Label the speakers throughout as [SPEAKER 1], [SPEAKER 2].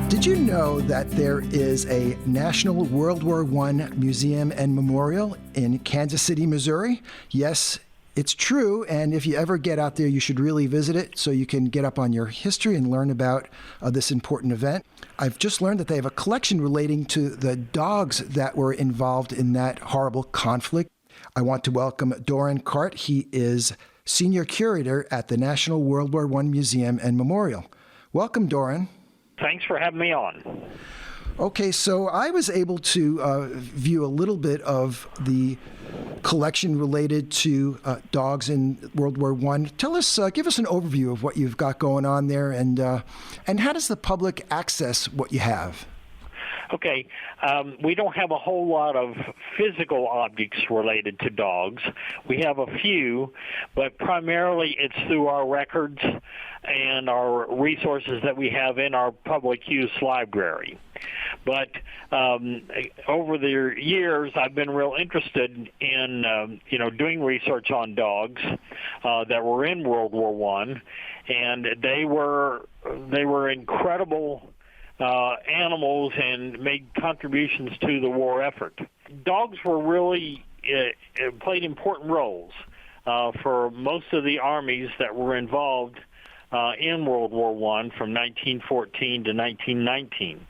[SPEAKER 1] Did you know that there is a National World War I Museum and Memorial in Kansas City, Missouri? Yes, it's true, and if you ever get out there, you should really visit it so you can get up on your history and learn about this important event. I've just learned that they have a collection relating to the dogs that were involved in that horrible conflict. I want to welcome Dorin Cart. He is Senior Curator at the National World War I Museum and Memorial. Welcome, Dorin.
[SPEAKER 2] Thanks for having me on.
[SPEAKER 1] Okay, so I was able to view a little bit of the collection related to dogs in World War I. Tell us, give us an overview of what you've got going on there, and how does the public access what you have?
[SPEAKER 2] Okay, we don't have a whole lot of physical objects related to dogs. We have a few, but primarily it's through our records and our resources that we have in our public use library. But over the years, I've been real interested in doing research on dogs that were in World War I, and they were incredible animals and made contributions to the war effort. Dogs were really played important roles for most of the armies that were involved in World War I from 1914 to 1919.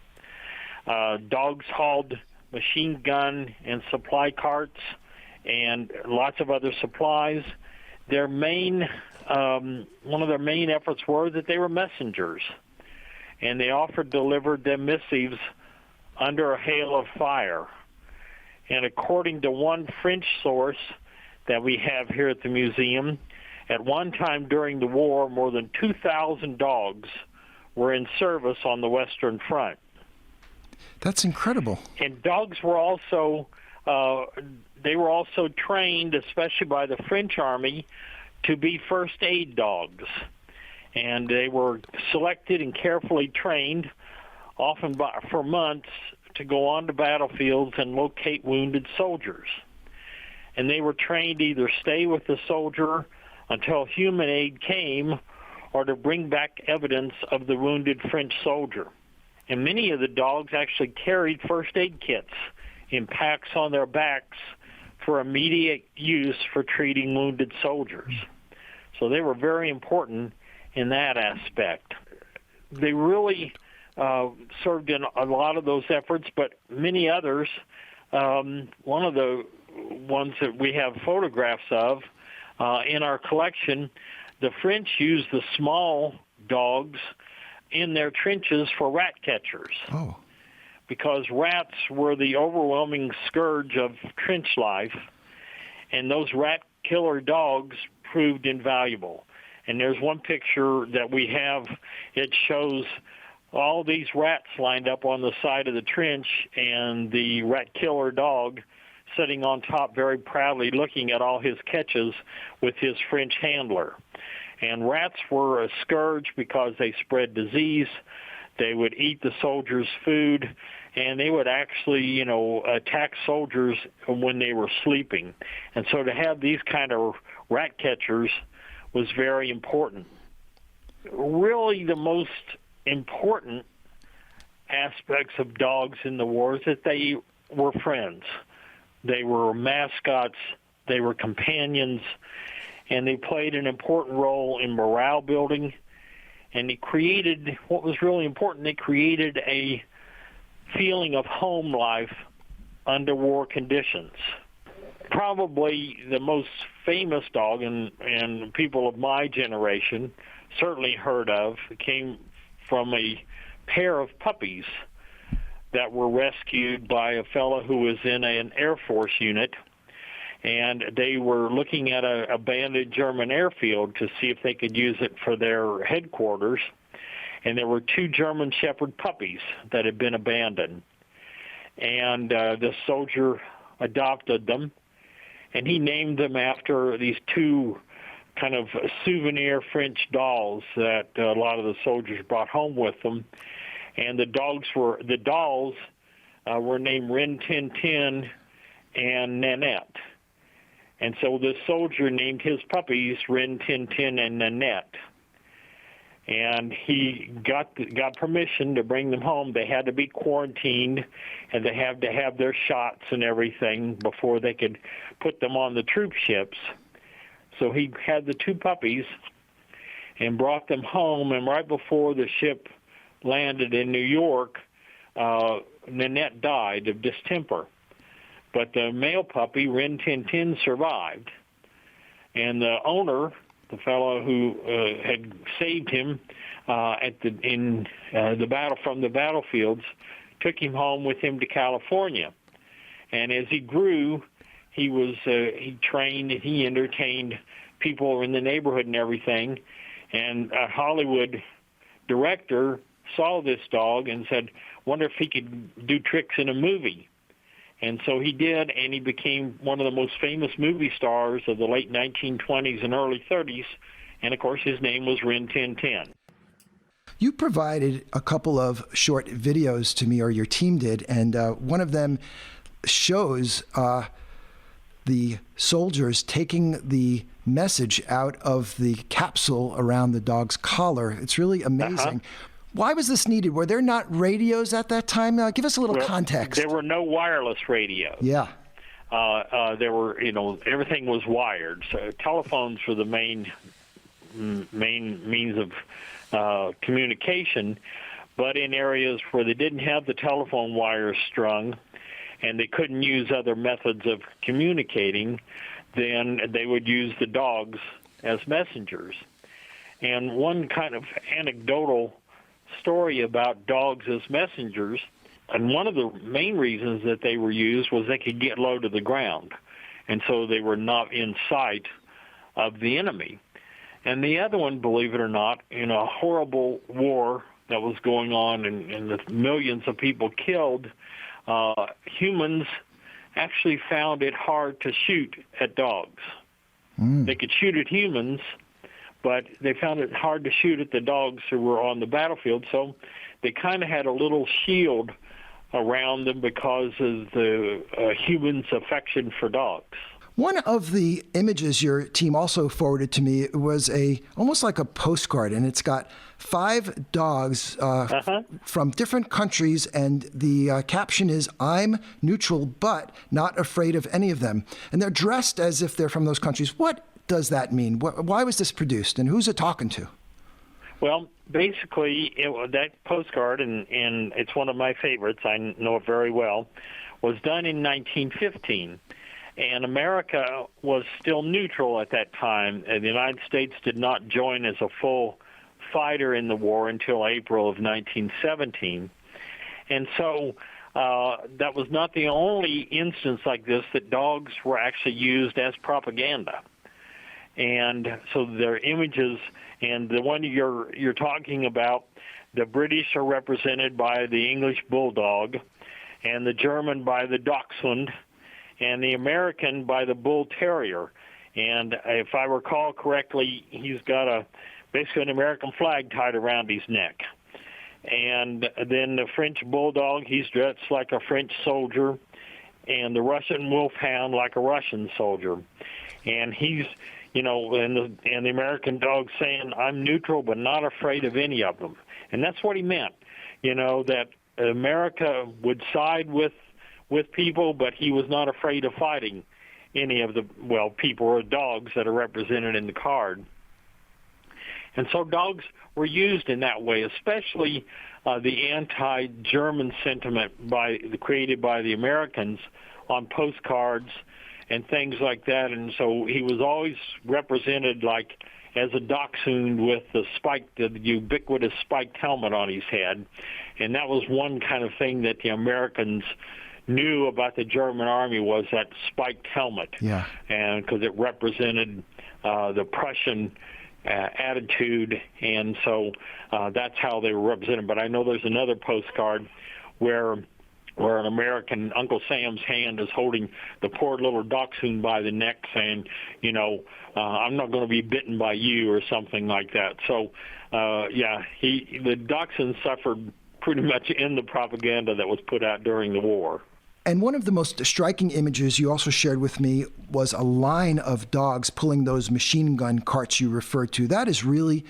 [SPEAKER 2] Dogs hauled machine gun and supply carts and lots of other supplies. One of their main efforts were that they were messengers, and they often delivered their missives under a hail of fire. And according to one French source that we have here at the museum, at one time during the war, more than 2,000 dogs were in service on the Western Front.
[SPEAKER 1] That's incredible.
[SPEAKER 2] And dogs were also trained, especially by the French Army, to be first aid dogs. And they were selected and carefully trained, often for months, to go on to battlefields and locate wounded soldiers. And they were trained to either stay with the soldier until human aid came or to bring back evidence of the wounded French soldier. And many of the dogs actually carried first aid kits in packs on their backs for immediate use for treating wounded soldiers. So they were very important in that aspect. They really served in a lot of those efforts, but many others, one of the ones that we have photographs of in our collection, the French used the small dogs in their trenches for rat catchers.
[SPEAKER 1] Oh.
[SPEAKER 2] Because rats were the overwhelming scourge of trench life, and those rat killer dogs proved invaluable. And there's one picture that we have. It shows all these rats lined up on the side of the trench and the rat killer dog sitting on top very proudly looking at all his catches with his French handler. And rats were a scourge because they spread disease. They would eat the soldiers' food, and they would actually, attack soldiers when they were sleeping. And so to have these kind of rat catchers was very important. Really, the most important aspects of dogs in the war is that they were friends. They were mascots, they were companions, and they played an important role in morale building. And they created, what was really important, they created a feeling of home life under war conditions. Probably the most famous dog, and people of my generation certainly heard of, came from a pair of puppies that were rescued by a fellow who was in an Air Force unit, and they were looking at an abandoned German airfield to see if they could use it for their headquarters, and there were two German Shepherd puppies that had been abandoned. And the soldier adopted them, and he named them after these two kind of souvenir French dolls that a lot of the soldiers brought home with them. And the dolls were named Rin Tin Tin and Nanette. And so the soldier named his puppies Rin Tin Tin and Nanette. and he got permission to bring them home. They had to be quarantined, and they had to have their shots and everything before they could put them on the troop ships. So he had the 2 puppies and brought them home, and right before the ship landed in New York, Nanette died of distemper. But the male puppy, Rin Tin Tin, survived. And the owner, the fellow who had saved him from the battlefields, took him home with him to California. And as he grew, he trained and he entertained people in the neighborhood and everything. And a Hollywood director saw this dog and said, "Wonder if he could do tricks in a movie." And so he did, and he became one of the most famous movie stars of the late 1920s and early 30s. And, of course, his name was Rin Tin Tin.
[SPEAKER 1] You provided a couple of short videos to me, or your team did, and one of them shows the soldiers taking the message out of the capsule around the dog's collar. It's really amazing. Why was this needed? Were there not radios at that time? Give us a little context.
[SPEAKER 2] There were no wireless radios.
[SPEAKER 1] Yeah.
[SPEAKER 2] There were, everything was wired. So telephones were the main means of communication. But in areas where they didn't have the telephone wires strung and they couldn't use other methods of communicating, then they would use the dogs as messengers. And one kind of anecdotal story about dogs as messengers, and one of the main reasons that they were used was they could get low to the ground, and so they were not in sight of the enemy. And the other one, believe it or not, in a horrible war that was going on and the millions of people killed, humans actually found it hard to shoot at dogs. They could shoot at humans, but they found it hard to shoot at the dogs who were on the battlefield, so they kind of had a little shield around them because of the humans' affection for dogs.
[SPEAKER 1] One of the images your team also forwarded to me was almost like a postcard, and it's got 5 dogs from different countries, and the caption is, "I'm neutral but not afraid of any of them." And they're dressed as if they're from those countries. What does that mean? Why was this produced, and who's it talking to?
[SPEAKER 2] Well, basically, that postcard, and it's one of my favorites, I know it very well, was done in 1915. And America was still neutral at that time. And the United States did not join as a full fighter in the war until April of 1917. And so that was not the only instance like this that dogs were actually used as propaganda. And so their images, and the one you're talking about, the British are represented by the English Bulldog, and the German by the Dachshund, and the American by the Bull Terrier. And if I recall correctly, he's got basically an American flag tied around his neck. And then the French Bulldog, he's dressed like a French soldier, and the Russian Wolfhound like a Russian soldier. And he's, and the American dog saying, "I'm neutral but not afraid of any of them." And that's what he meant, that America would side with people, but he was not afraid of fighting any of the, people or dogs that are represented in the card. And so dogs were used in that way, especially the anti-German sentiment created by the Americans on postcards and things like that. And so he was always represented like as a dachshund with the ubiquitous spiked helmet on his head. And that was one kind of thing that the Americans knew about the German army, was that spiked helmet. Yeah. And because it represented the Prussian attitude, and so that's how they were represented. But I know there's another postcard where an American, Uncle Sam's hand is holding the poor little dachshund by the neck, saying, I'm not going to be bitten by you, or something like that. So, the dachshund suffered pretty much in the propaganda that was put out during the war.
[SPEAKER 1] And one of the most striking images you also shared with me was a line of dogs pulling those machine gun carts you referred to. That is really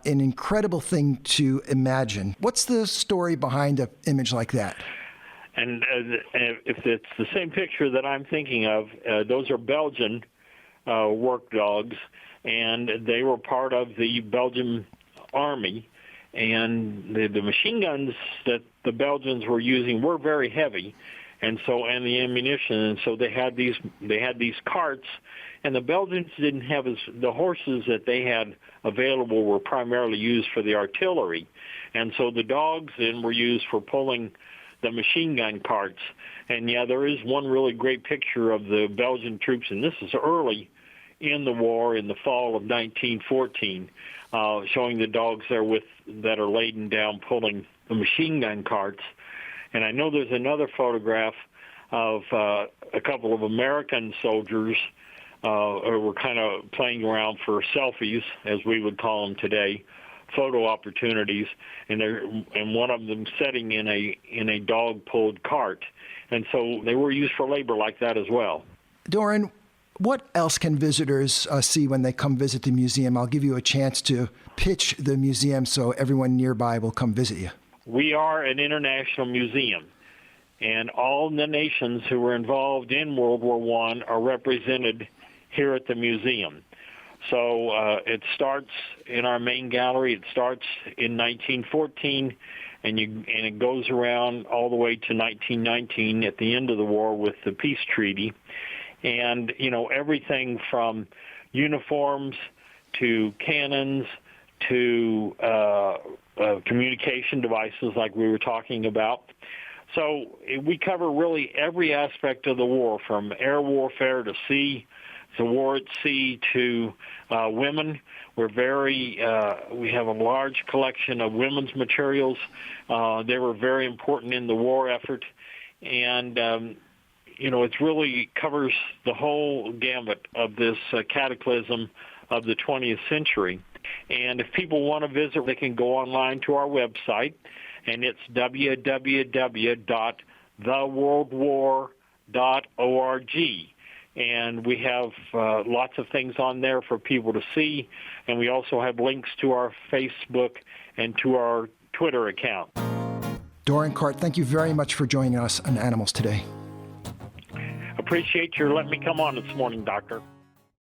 [SPEAKER 1] an incredible thing to imagine. What's the story behind an image like that?
[SPEAKER 2] And if it's the same picture that I'm thinking of, those are Belgian work dogs, and they were part of the Belgian army. And the machine guns that the Belgians were using were very heavy, and the ammunition, and so they had these carts, and the Belgians didn't have the horses that they had available were primarily used for the artillery, and so the dogs then were used for pulling the machine gun carts. And yeah, there is one really great picture of the Belgian troops, and this is early in the war in the fall of 1914, showing the dogs there that are laden down pulling the machine gun carts. And I know there's another photograph of a couple of American soldiers who were kind of playing around for selfies, as we would call them today, photo opportunities, and one of them sitting in a dog-pulled cart. And so they were used for labor like that as well.
[SPEAKER 1] Dorin, what else can visitors see when they come visit the museum? I'll give you a chance to pitch the museum so everyone nearby will come visit you.
[SPEAKER 2] We are an international museum, and all the nations who were involved in World War I are represented here at the museum. So it starts in our main gallery. It starts in 1914, and it goes around all the way to 1919 at the end of the war with the peace treaty. And, everything from uniforms to cannons to communication devices like we were talking about. So we cover really every aspect of the war, from air warfare to sea, to war at sea, to women. We have a large collection of women's materials. They were very important in the war effort. And it really covers the whole gamut of this cataclysm of the 20th century. And if people want to visit, they can go online to our website, and it's www.theworldwar.org. And we have lots of things on there for people to see, and we also have links to our Facebook and to our Twitter account.
[SPEAKER 1] Dorin Cart, thank you very much for joining us on Animals Today.
[SPEAKER 2] Appreciate your letting me come on this morning, Doctor.